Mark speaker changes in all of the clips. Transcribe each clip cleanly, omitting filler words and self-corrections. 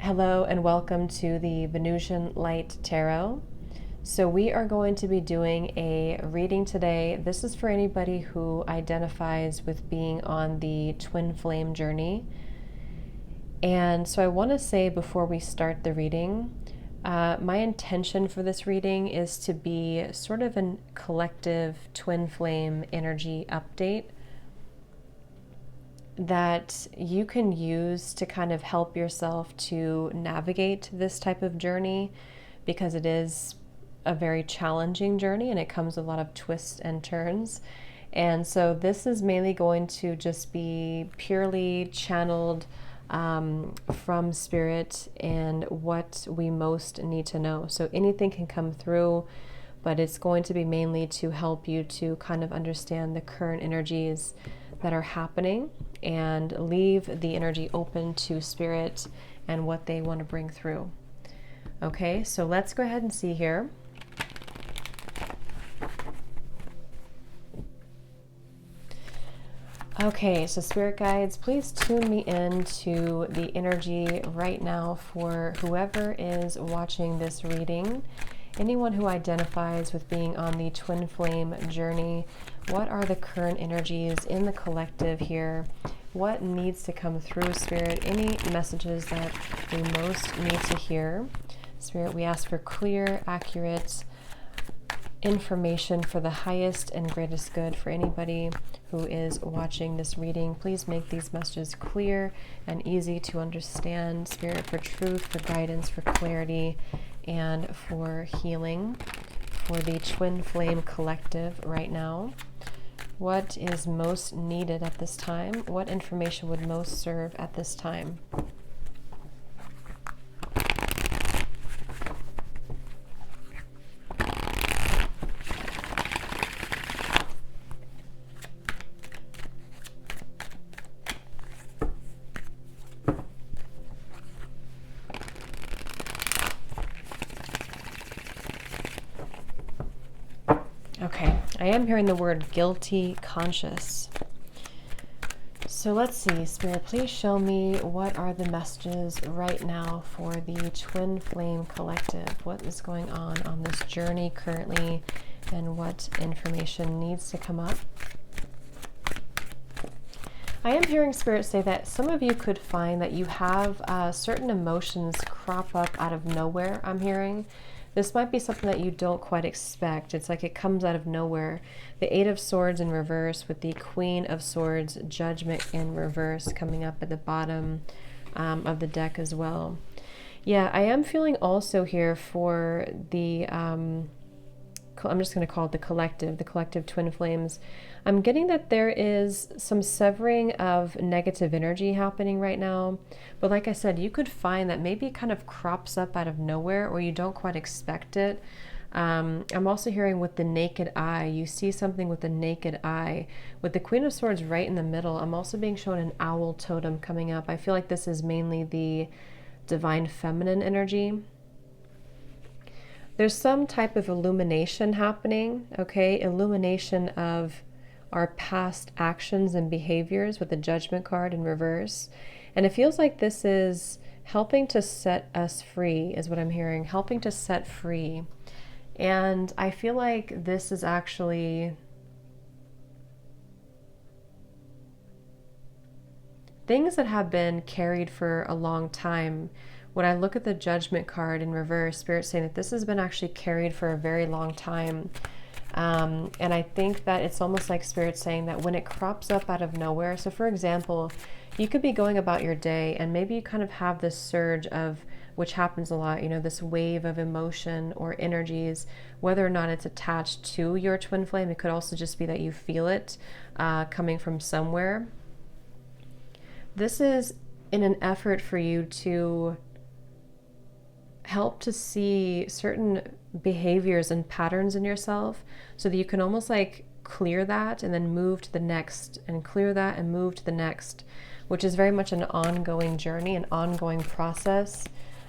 Speaker 1: Hello and welcome to the Venusian Light Tarot. So we are going to be doing a reading today. This is for anybody who identifies with being on the twin flame journey. And so I want to say before we start the reading, my intention for this reading is to be sort of a collective twin flame energy update that you can use to kind of help yourself to navigate this type of journey, because it is a very challenging journey and it comes with a lot of twists and turns. And so this is mainly going to just be purely channeled from spirit and what we most need to know. So anything can come through, but it's going to be mainly to help you to kind of understand the current energies that are happening and leave the energy open to spirit and what they want to bring through. Okay, so let's go ahead and see here. Okay, so spirit guides, please tune me into the energy right now for whoever is watching this reading. Anyone who identifies with being on the twin flame journey, what are the current energies in the collective here? What needs to come through, Spirit? Any messages that we most need to hear? Spirit, we ask for clear, accurate information for the highest and greatest good for anybody who is watching this reading. Please make these messages clear and easy to understand. Spirit, for truth, for guidance, for clarity, and for healing for the twin flame collective right now. What is most needed at this time? What information would most serve at this time? Okay, I am hearing the word guilty conscious. So let's see, Spirit, please show me what are the messages right now for the twin flame collective. What is going on this journey currently, and what information needs to come up? I am hearing Spirit say that some of you could find that you have certain emotions crop up out of nowhere, I'm hearing. This might be something that you don't quite expect. It's like it comes out of nowhere. The Eight of Swords in reverse with the Queen of Swords, Judgment in reverse coming up at the bottom of the deck as well. Yeah, I am feeling also here for the, I'm just going to call it the collective twin flames. I'm getting that there is some severing of negative energy happening right now. But like I said, you could find that maybe it kind of crops up out of nowhere or you don't quite expect it. I'm also hearing with the naked eye, you see something with the naked eye. With the Queen of Swords right in the middle, I'm also being shown an owl totem coming up. I feel like this is mainly the divine feminine energy. There's some type of illumination happening, okay? Illumination of our past actions and behaviors with the Judgment card in reverse. And it feels like this is helping to set us free, is what I'm hearing, helping to set free. And I feel like this is actually things that have been carried for a long time. When I look at the Judgment card in reverse, Spirit's saying that this has been actually carried for a very long time. And I think that it's almost like Spirit saying that when it crops up out of nowhere, so for example, you could be going about your day and maybe you kind of have this surge of, which happens a lot, you know, this wave of emotion or energies, whether or not it's attached to your twin flame. It could also just be that you feel it coming from somewhere. This is in an effort for you to help to see certain behaviors and patterns in yourself so that you can almost like clear that and then move to the next and clear that and move to the next, which is very much an ongoing journey, an ongoing process.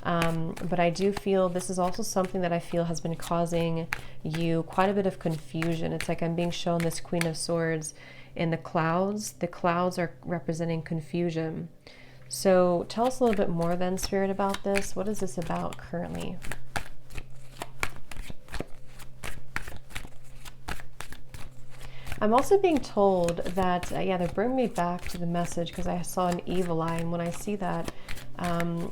Speaker 1: But I do feel this is also something that I feel has been causing you quite a bit of confusion. It's like I'm being shown this Queen of Swords in the clouds. The clouds are representing confusion. So tell us a little bit more then, Spirit, about this. What is this about currently? I'm also being told that, yeah, they're bringing me back to the message because I saw an evil eye. And when I see that,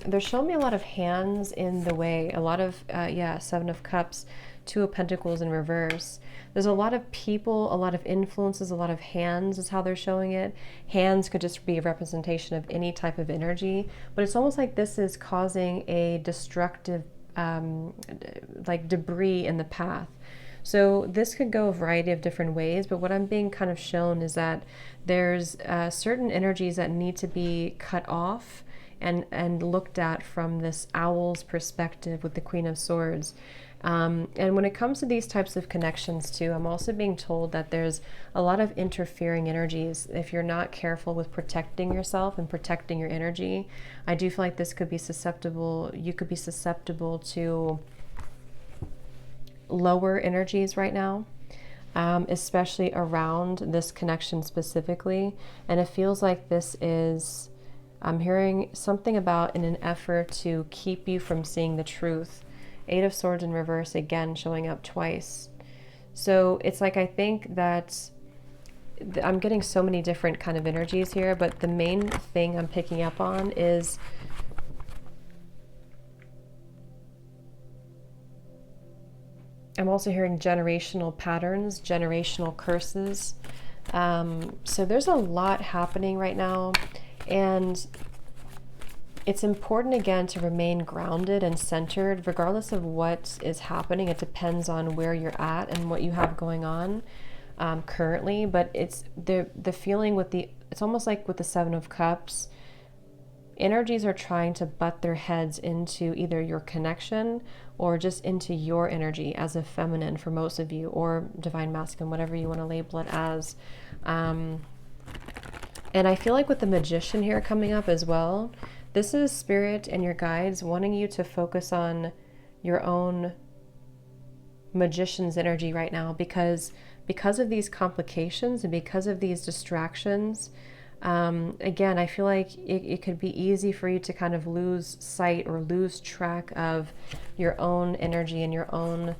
Speaker 1: they're showing me a lot of hands in the way, a lot of, yeah, Seven of Cups, Two of Pentacles in reverse. There's a lot of people, a lot of influences, a lot of hands is how they're showing it. Hands could just be a representation of any type of energy, but it's almost like this is causing a destructive, like debris in the path. So this could go a variety of different ways, but what I'm being kind of shown is that there's certain energies that need to be cut off and looked at from this owl's perspective with the Queen of Swords. And when it comes to these types of connections too, I'm also being told that there's a lot of interfering energies. If you're not careful with protecting yourself and protecting your energy, I do feel like this could be susceptible, you could be susceptible to lower energies right now, especially around this connection specifically. And it feels like this is, I'm hearing something about in an effort to keep you from seeing the truth. Eight of Swords in reverse again showing up twice. So it's like, I think that I'm getting so many different kind of energies here, but the main thing I'm picking up on is I'm also hearing generational patterns, generational curses. So there's a lot happening right now, and it's important again to remain grounded and centered regardless of what is happening. It depends on where you're at and what you have going on currently, but it's the feeling with it's almost like with the Seven of Cups, energies are trying to butt their heads into either your connection or just into your energy as a feminine for most of you, or divine masculine, whatever you want to label it as. And I feel like with the Magician here coming up as well, this is Spirit and your guides wanting you to focus on your own Magician's energy right now, because of these complications and because of these distractions. Again, I feel like it could be easy for you to kind of lose sight or lose track of your own energy and your own,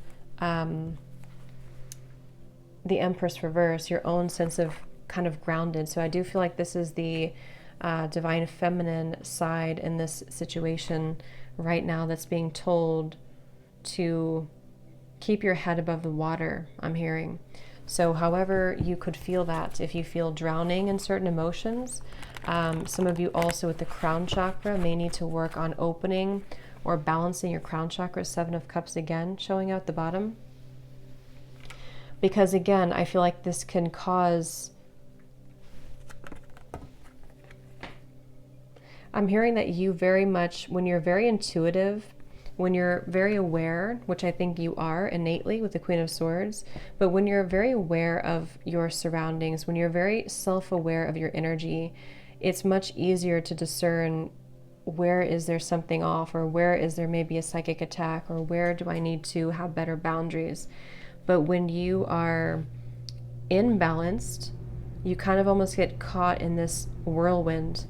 Speaker 1: the Empress reverse, your own sense of kind of grounded. So I do feel like this is the divine feminine side in this situation right now that's being told to keep your head above the water, I'm hearing. So however you could feel that, if you feel drowning in certain emotions, some of you also with the crown chakra may need to work on opening or balancing your crown chakra. Seven of Cups again showing out the bottom. Because again, I feel like this can cause, I'm hearing that you very much, when you're very intuitive, when you're very aware, which I think you are innately with the Queen of Swords, but when you're very aware of your surroundings, when you're very self-aware of your energy, it's much easier to discern where is there something off, or where is there maybe a psychic attack, or where do I need to have better boundaries. But when you are imbalanced, you kind of almost get caught in this whirlwind.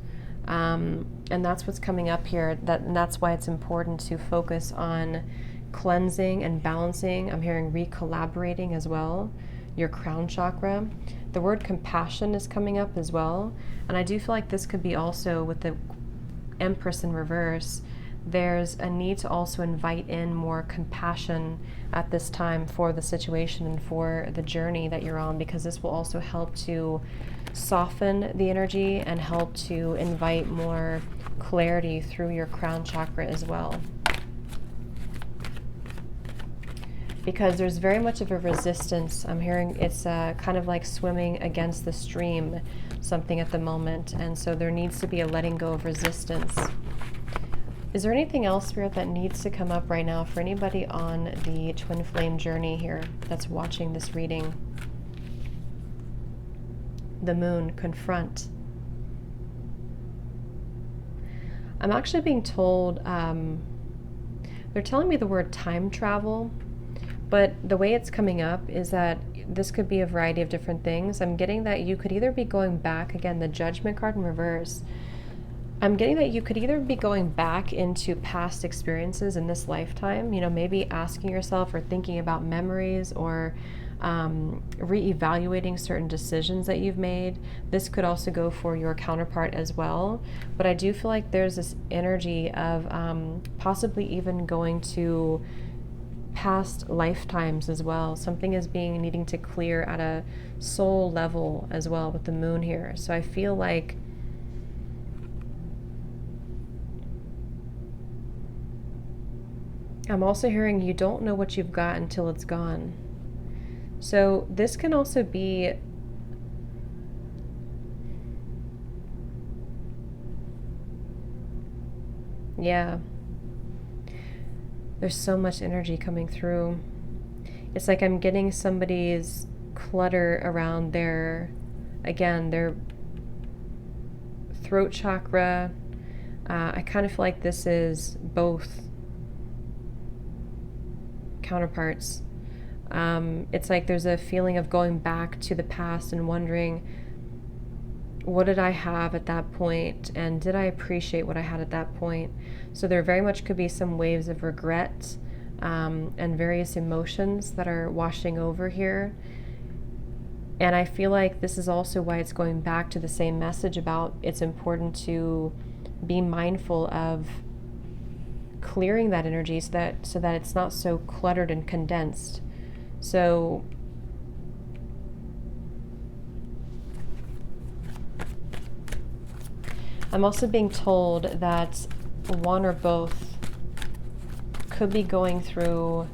Speaker 1: And that's what's coming up here. And that's why it's important to focus on cleansing and balancing. I'm hearing recollaborating as well, your crown chakra. The word compassion is coming up as well. And I do feel like this could be also with the Empress in reverse. There's a need to also invite in more compassion at this time for the situation and for the journey that you're on, because this will also help to soften the energy and help to invite more clarity through your crown chakra as well. Because there's very much of a resistance. I'm hearing it's kind of like swimming against the stream, something at the moment. And so there needs to be a letting go of resistance. Is there anything else, Spirit, that needs to come up right now for anybody on the twin flame journey here that's watching this reading? The Moon, confront. I'm actually being told, they're telling me the word time travel, but the way it's coming up is that this could be a variety of different things. I'm getting that you could either be going back, again, the Judgment card in reverse. I'm getting that you could either be going back into past experiences in this lifetime, maybe asking yourself or thinking about memories, or reevaluating certain decisions that you've made. This could also go for your counterpart as well. But I do feel like there's this energy of possibly even going to past lifetimes as well. Something is needing to clear at a soul level as well with the moon here. So I feel like I'm also hearing you don't know what you've got until it's gone. So this can also be yeah. There's so much energy coming through. It's like I'm getting somebody's clutter around their throat chakra. I kind of feel like this is both counterparts. It's like there's a feeling of going back to the past and wondering, what did I have at that point, and did I appreciate what I had at that point? So there very much could be some waves of regret and various emotions that are washing over here. And I feel like this is also why it's going back to the same message about it's important to be mindful of clearing that energy so that it's not so cluttered and condensed. So I'm also being told that one or both could be going through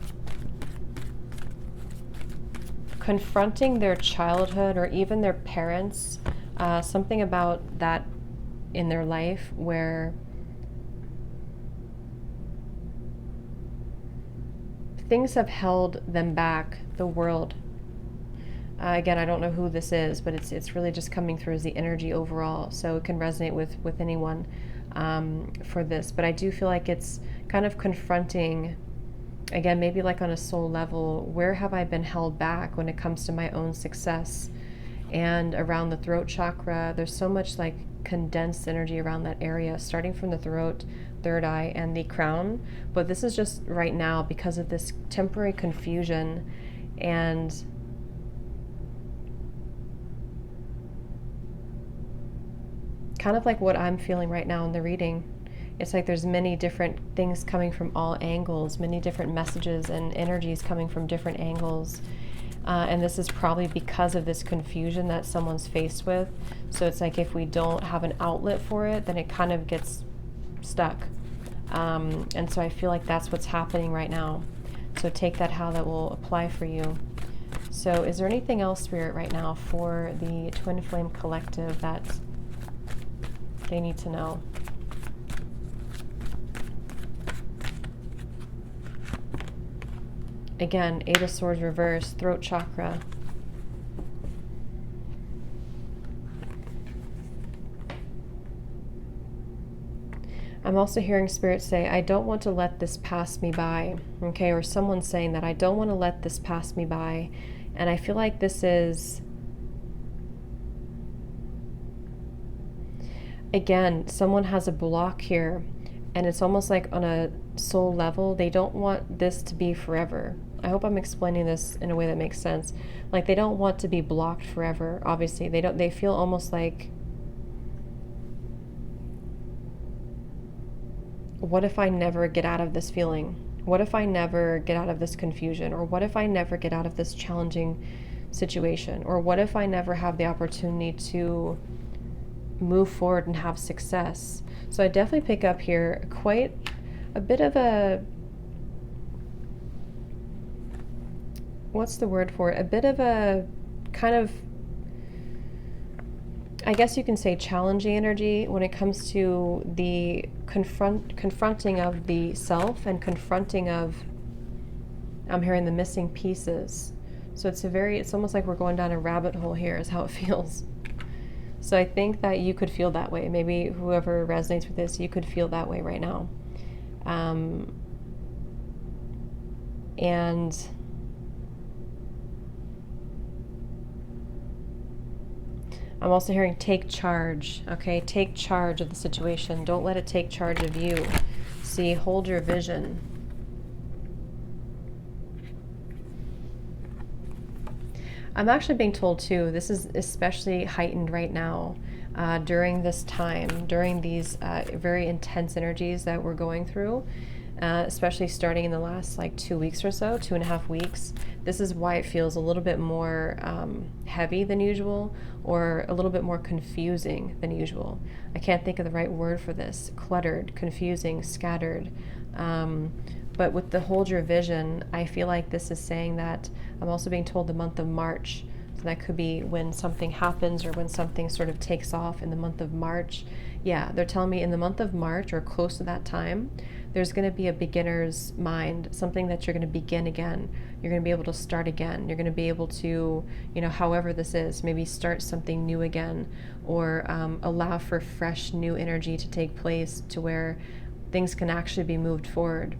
Speaker 1: confronting their childhood or even their parents, something about that in their life where things have held them back, the world. Again, I don't know who this is, but it's really just coming through as the energy overall, so it can resonate with anyone for this. But I do feel like it's kind of confronting, again, maybe like on a soul level, where have I been held back when it comes to my own success? And around the throat chakra, there's so much like condensed energy around that area, starting from the throat, third eye, and the crown. But this is just right now because of this temporary confusion and kind of like what I'm feeling right now in the reading. It's like there's many different things coming from all angles, many different messages and energies coming from different angles. And this is probably because of this confusion that someone's faced with. So it's like if we don't have an outlet for it, then it kind of gets stuck. And so I feel like that's what's happening right now. So take that how that will apply for you. So is there anything else, Spirit, right now for the Twin Flame Collective that they need to know? Again, Eight of Swords reverse, throat chakra. I'm also hearing Spirit say, I don't want to let this pass me by. Okay, or someone's saying that I don't want to let this pass me by. And I feel like this is, again, someone has a block here, and it's almost like on a soul level, they don't want this to be forever. I hope I'm explaining this in a way that makes sense. Like they don't want to be blocked forever. Obviously, they feel almost like, what if I never get out of this feeling? What if I never get out of this confusion? Or what if I never get out of this challenging situation? Or what if I never have the opportunity to move forward and have success? So I definitely pick up here quite a bit of a, what's the word for it? A bit of a kind of, I guess you can say, challenging energy when it comes to the confronting of the self and confronting of, I'm hearing the missing pieces. So it's almost like we're going down a rabbit hole here is how it feels. So I think that you could feel that way. Maybe whoever resonates with this, you could feel that way right now. And I'm also hearing take charge, okay? Take charge of the situation. Don't let it take charge of you. See, hold your vision. I'm actually being told too, this is especially heightened right now during this time, during these very intense energies that we're going through, especially starting in the last like 2 weeks or so, 2.5 weeks. This is why it feels a little bit more heavy than usual, or a little bit more confusing than usual. I can't think of the right word for this. Cluttered, confusing, scattered. But with the hold your vision, I feel like this is saying that I'm also being told the month of March. So that could be when something happens or when something sort of takes off in the month of March. Yeah, they're telling me in the month of March or close to that time, there's going to be a beginner's mind, something that you're going to begin again. You're going to be able to start again. You're going to be able to, however this is, maybe start something new again, or allow for fresh new energy to take place to where things can actually be moved forward.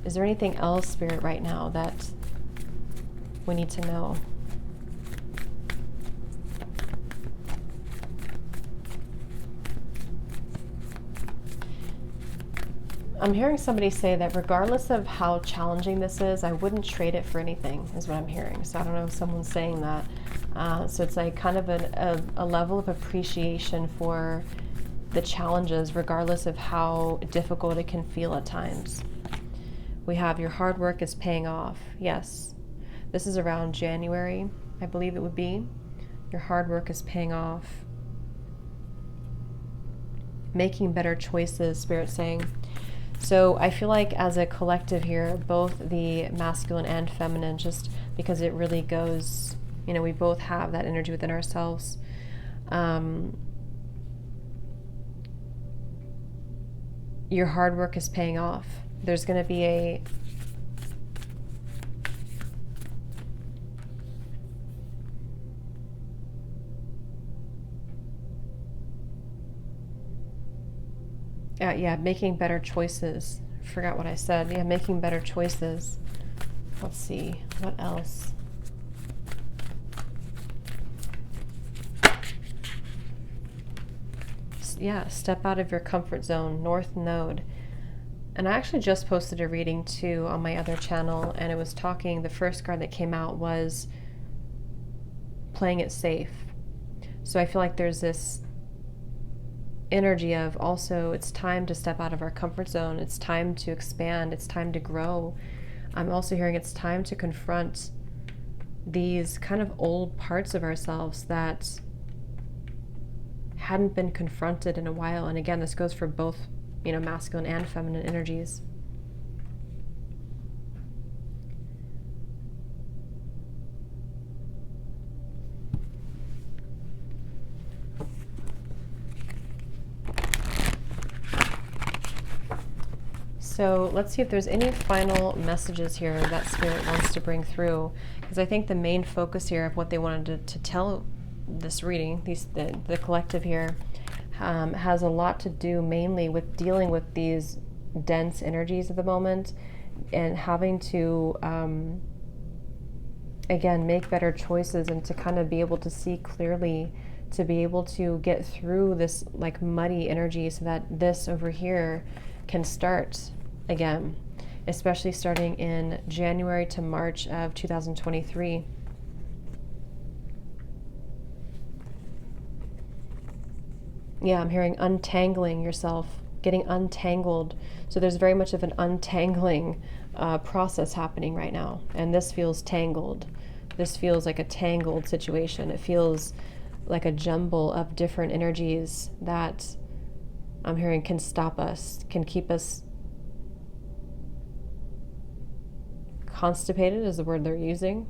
Speaker 1: Is there anything else, Spirit, right now that we need to know? I'm hearing somebody say that regardless of how challenging this is, I wouldn't trade it for anything, is what I'm hearing. So I don't know if someone's saying that. So it's like kind of a level of appreciation for the challenges, regardless of how difficult it can feel at times. We have your hard work is paying off. Yes. This is around January, I believe it would be. Your hard work is paying off. Making better choices, Spirit's saying. So I feel like as a collective here, both the masculine and feminine, just because it really goes, we both have that energy within ourselves. Your hard work is paying off. There's going to be a making better choices. Forgot what I said. Yeah, making better choices. Let's see, what else? Yeah, step out of your comfort zone, North Node. And I actually just posted a reading too on my other channel, and it was talking, the first card that came out was playing it safe. So I feel like there's this energy of also it's time to step out of our comfort zone. It's time to expand. It's time to grow. I'm also hearing it's time to confront these kind of old parts of ourselves that hadn't been confronted in a while. And again, this goes for both, masculine and feminine energies. So let's see if there's any final messages here that Spirit wants to bring through, because I think the main focus here of what they wanted to tell this reading, the collective here, has a lot to do mainly with dealing with these dense energies at the moment and having to, again, make better choices and to kind of be able to see clearly, to be able to get through this like muddy energy so that this over here can start again, especially starting in January to March of 2023. Yeah, I'm hearing untangling yourself, getting untangled. So there's very much of an untangling process happening right now. And this feels tangled. This feels like a tangled situation. It feels like a jumble of different energies that I'm hearing can stop us, can keep us constipated is the word they're using.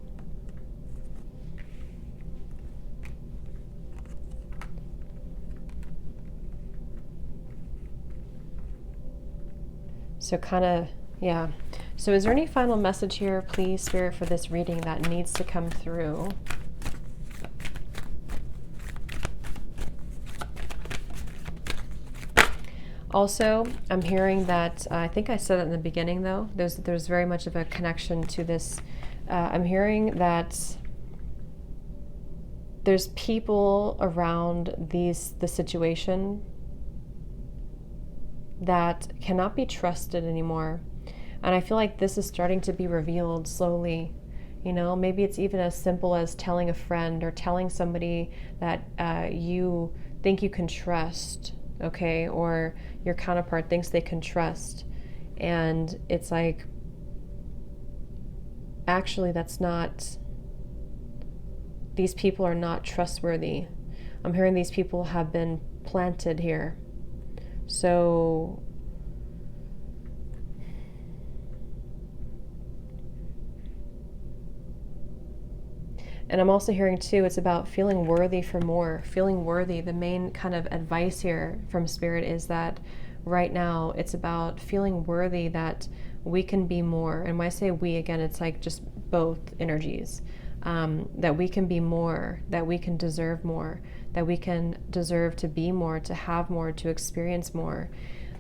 Speaker 1: So kind of, yeah. So is there any final message here, please, Spirit, for this reading that needs to come through? Also, I'm hearing that, I think I said it in the beginning though, there's very much of a connection to this. I'm hearing that there's people around the situation that cannot be trusted anymore. And I feel like this is starting to be revealed slowly. You know, maybe it's even as simple as telling a friend or telling somebody that you think you can trust, okay? Or your counterpart thinks they can trust. And it's like, actually, that's not, these people are not trustworthy. I'm hearing these people have been planted here. So, and I'm also hearing too, it's about feeling worthy for more, feeling worthy. The main kind of advice here from Spirit is that right now it's about feeling worthy that we can be more. And when I say we, again, it's like just both energies. That we can be more, that we can deserve more, that we can deserve to be more, to have more, to experience more.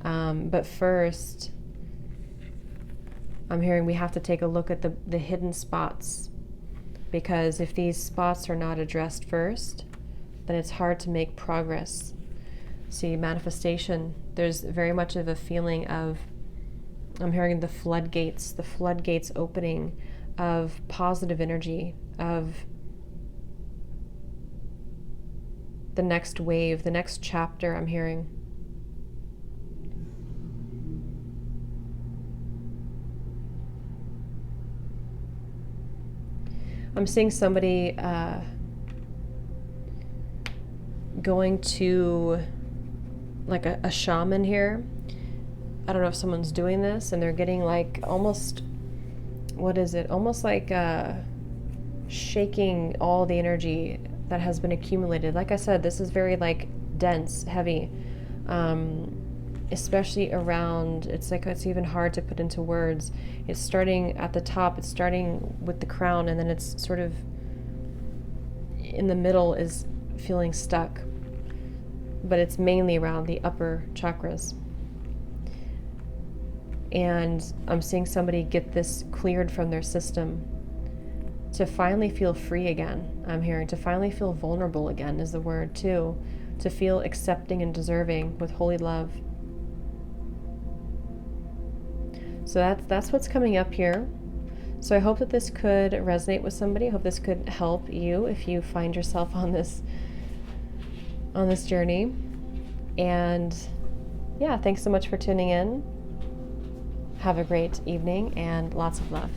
Speaker 1: But first, I'm hearing we have to take a look at the hidden spots, because if these spots are not addressed first, then it's hard to make progress. See, manifestation, there's very much of a feeling of, I'm hearing the floodgates opening of positive energy, of the next wave, the next chapter. I'm hearing. I'm seeing somebody going to like a shaman here. I don't know if someone's doing this, and they're getting like almost, what is it? Almost like shaking all the energy that has been accumulated. Like I said, this is very like dense, heavy, especially around, it's like, it's even hard to put into words. It's starting at the top, it's starting with the crown, and then it's sort of in the middle is feeling stuck, but it's mainly around the upper chakras. And I'm seeing somebody get this cleared from their system to finally feel free again. I'm hearing to finally feel vulnerable again is the word too, to feel accepting and deserving with holy love. So that's what's coming up here. So I hope that this could resonate with somebody. I hope this could help you if you find yourself on this journey. And yeah, thanks so much for tuning in. Have a great evening and lots of love.